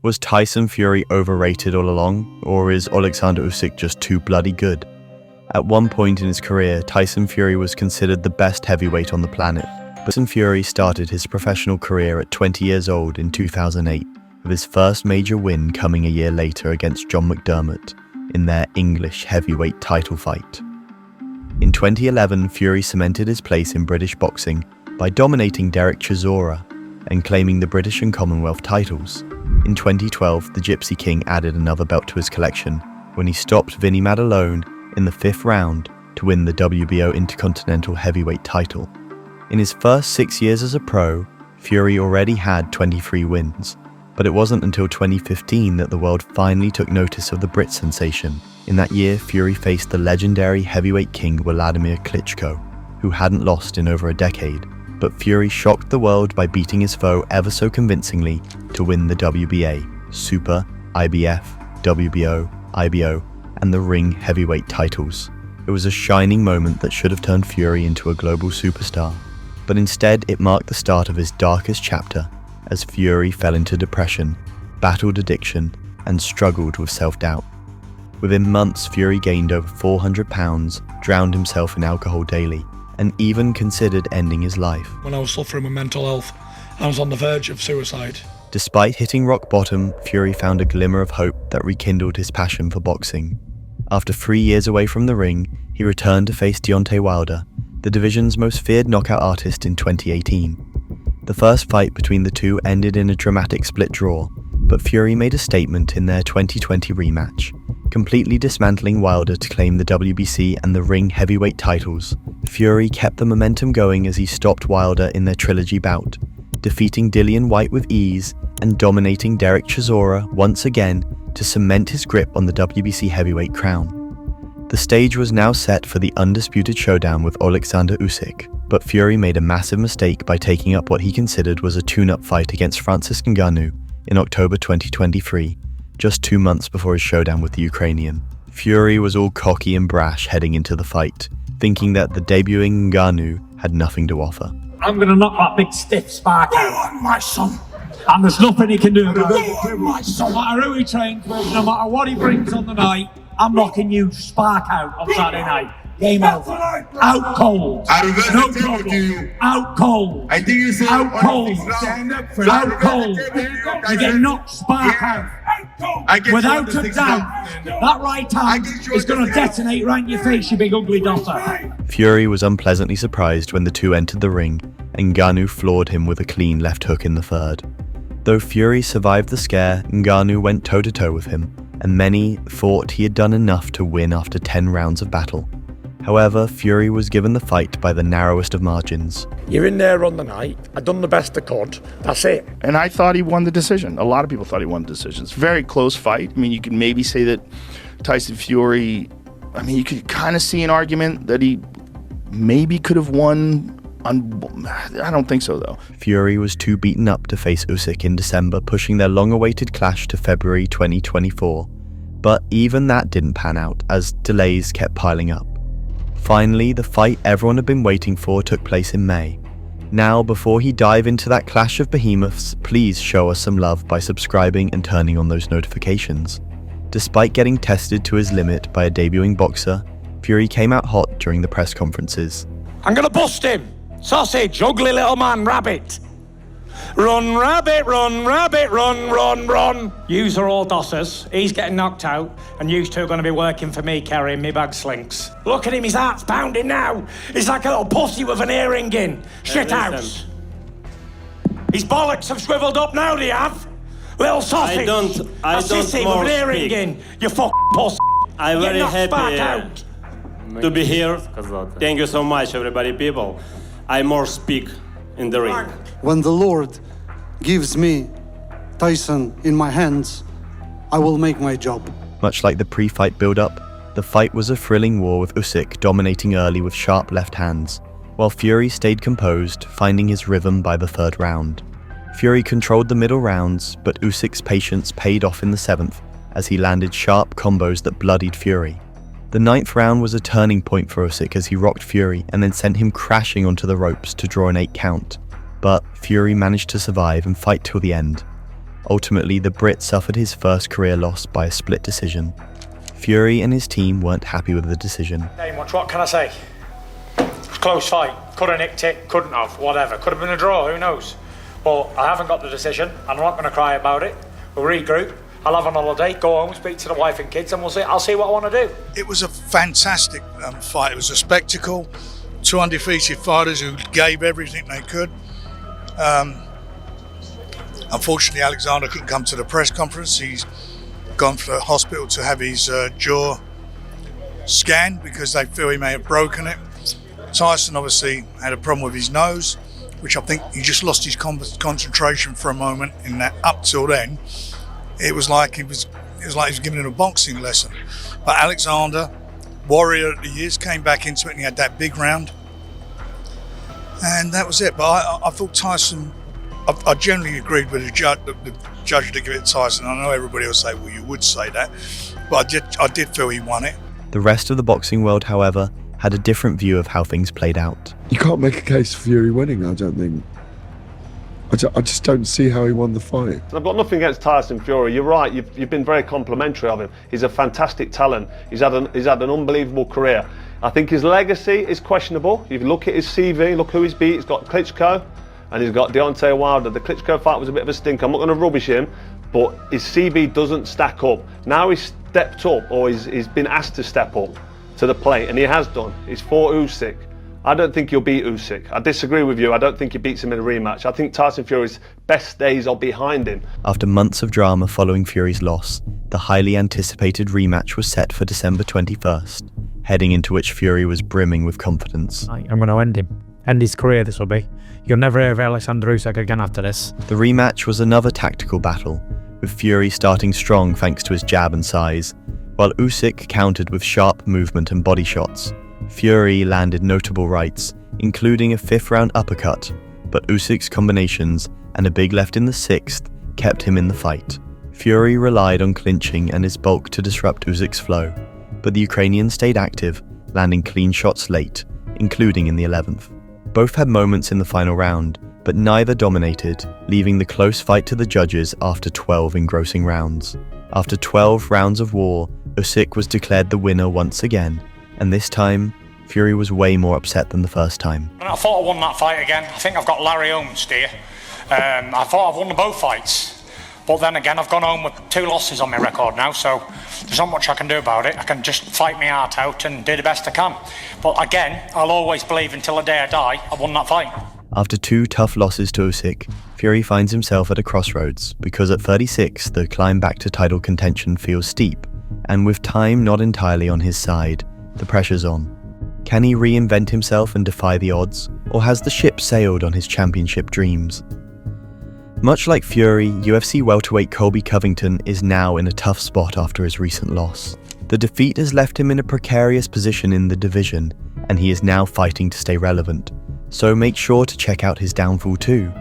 Was Tyson Fury overrated all along, or is Alexander Usyk just too bloody good? At one point in his career, Tyson Fury was considered the best heavyweight on the planet. But Tyson Fury started his professional career at 20 years old in 2008, with his first major win coming a year later against John McDermott in their English heavyweight title fight. In 2011, Fury cemented his place in British boxing by dominating Derek Chisora and claiming the British and Commonwealth titles. In 2012, the Gypsy King added another belt to his collection when he stopped Vinny Maddalone in the 5th round to win the WBO Intercontinental Heavyweight title. In his first 6 years as a pro, Fury already had 23 wins, but it wasn't until 2015 that the world finally took notice of the Brit sensation. In that year, Fury faced the legendary heavyweight king Wladimir Klitschko, who hadn't lost in over a decade. But Fury shocked the world by beating his foe ever so convincingly to win the WBA, Super, IBF, WBO, IBO, and the Ring heavyweight titles. It was a shining moment that should have turned Fury into a global superstar. But instead, it marked the start of his darkest chapter, as Fury fell into depression, battled addiction, and struggled with self-doubt. Within months, Fury gained over 400 pounds, drowned himself in alcohol daily, and even considered ending his life. When I was suffering with mental health, I was on the verge of suicide. Despite hitting rock bottom, Fury found a glimmer of hope that rekindled his passion for boxing. After 3 years away from the ring, he returned to face Deontay Wilder, the division's most feared knockout artist, in 2018. The first fight between the two ended in a dramatic split draw, but Fury made a statement in their 2020 rematch, completely dismantling Wilder to claim the WBC and the Ring heavyweight titles. Fury kept the momentum going as he stopped Wilder in their trilogy bout, defeating Dillian Whyte with ease and dominating Derek Chisora once again to cement his grip on the WBC heavyweight crown. The stage was now set for the undisputed showdown with Alexander Usyk, but Fury made a massive mistake by taking up what he considered was a tune-up fight against Francis Ngannou in October 2023, just 2 months before his showdown with the Ukrainian. Fury was all cocky and brash heading into the fight, thinking that the debuting Ngannou had nothing to offer. I'm going to knock that big stiff spark out. Oh, my son! And there's nothing he can do about it. No matter who he trains with, no matter what he brings on the night, I'm knocking you spark out on Saturday night. Game over. Out cold. No problem. Out cold. I think you said out cold. Out cold. You get knocked spark out. Without a doubt, that right hand is going to detonate right in your face, you big ugly dotter. Fury was unpleasantly surprised when the two entered the ring, and Ngannou floored him with a clean left hook in the 3rd. Though Fury survived the scare, Ngannou went toe-to-toe with him, and many thought he had done enough to win after 10 rounds of battle. However, Fury was given the fight by the narrowest of margins. You're in there on the night. I done the best I could. That's it. And I thought he won the decision. A lot of people thought he won the decision. It's a very close fight. I mean, you can maybe say that Tyson Fury, you could kind of see an argument that he maybe could have won. I don't think so, though. Fury was too beaten up to face Usyk in December, pushing their long-awaited clash to February 2024. But even that didn't pan out, as delays kept piling up. Finally, the fight everyone had been waiting for took place in May. Now, before he dive into that clash of behemoths, please show us some love by subscribing and turning on those notifications. Despite getting tested to his limit by a debuting boxer, Fury came out hot during the press conferences. I'm going to bust him. Sausage, ugly little man, rabbit. Run, rabbit, run, run. Yous are all dossers. He's getting knocked out, and yous two are going to be working for me carrying me bag slinks. Look at him, his heart's pounding now. He's like a little pussy with an earring in. Shit house. His bollocks have shriveled up now, they have. Little sausage. I don't sissy more with an earring speak. in. You pussy. I'm very happy out. to be here. Thank you so much, everybody, people. I more speak in the ring. When the Lord gives me Tyson in my hands, I will make my job. Much like the pre-fight build-up, the fight was a thrilling war with Usyk dominating early with sharp left hands, while Fury stayed composed, finding his rhythm by the 3rd round. Fury controlled the middle rounds, but Usyk's patience paid off in the 7th as he landed sharp combos that bloodied Fury. The 9th round was a turning point for Usyk as he rocked Fury and then sent him crashing onto the ropes to draw an 8 count. But Fury managed to survive and fight till the end. Ultimately, the Brit suffered his first career loss by a split decision. Fury and his team weren't happy with the decision. What can I say? It was a close fight. Could have nicked it, couldn't have, whatever. Could have been a draw, who knows? But I haven't got the decision. I'm not going to cry about it. We'll regroup. I'll have an holiday, go home, speak to the wife and kids, and we'll see. I'll see what I want to do. It was a fantastic fight. It was a spectacle. Two undefeated fighters who gave everything they could. Unfortunately, Alexander couldn't come to the press conference. He's gone for the hospital to have his jaw scanned because they feel he may have broken it. Tyson obviously had a problem with his nose, which I think he just lost his concentration for a moment in that. Up till then, it was like he was giving him a boxing lesson. But Alexander, warrior that he is, came back into it and he had that big round. And that was it. But I thought Tyson, I generally agreed with the judge to give it to Tyson. I know everybody will say, well, you would say that. But I did feel he won it. The rest of the boxing world, however, had a different view of how things played out. You can't make a case for Fury winning, I don't think. I just don't see how he won the fight. I've got nothing against Tyson Fury. You're right. You've been very complimentary of him. He's a fantastic talent. He's had an unbelievable career. I think his legacy is questionable. If you look at his CV, look who he's beat. He's got Klitschko and he's got Deontay Wilder. The Klitschko fight was a bit of a stink. I'm not going to rubbish him, but his CV doesn't stack up. Now he's stepped up, or he's been asked to step up to the plate, and he has done. He's fought Usyk. I don't think he'll beat Usyk. I disagree with you. I don't think he beats him in a rematch. I think Tyson Fury's best days are behind him. After months of drama following Fury's loss, the highly anticipated rematch was set for December 21st, heading into which Fury was brimming with confidence. I'm going to end him. End his career, this will be. You'll never hear of Alexander Usyk again after this. The rematch was another tactical battle, with Fury starting strong thanks to his jab and size, while Usyk countered with sharp movement and body shots. Fury landed notable rights, including a fifth-round uppercut, but Usyk's combinations and a big left in the sixth kept him in the fight. Fury relied on clinching and his bulk to disrupt Usyk's flow, but the Ukrainian stayed active, landing clean shots late, including in the 11th. Both had moments in the final round, but neither dominated, leaving the close fight to the judges after 12 engrossing rounds. After 12 rounds of war, Usyk was declared the winner once again, and this time, Fury was way more upset than the first time. I thought I won that fight again. I think I've got Larry Holmes here. I thought I've won both fights. But then again, I've gone home with 2 losses on my record now, so there's not much I can do about it. I can just fight my heart out and do the best I can. But again, I'll always believe until the day I die, I won that fight. After 2 tough losses to Usyk, Fury finds himself at a crossroads, because at 36, the climb back to title contention feels steep, and with time not entirely on his side, the pressure's on. Can he reinvent himself and defy the odds, or has the ship sailed on his championship dreams? Much like Fury, UFC welterweight Colby Covington is now in a tough spot after his recent loss. The defeat has left him in a precarious position in the division, and he is now fighting to stay relevant. So make sure to check out his downfall too.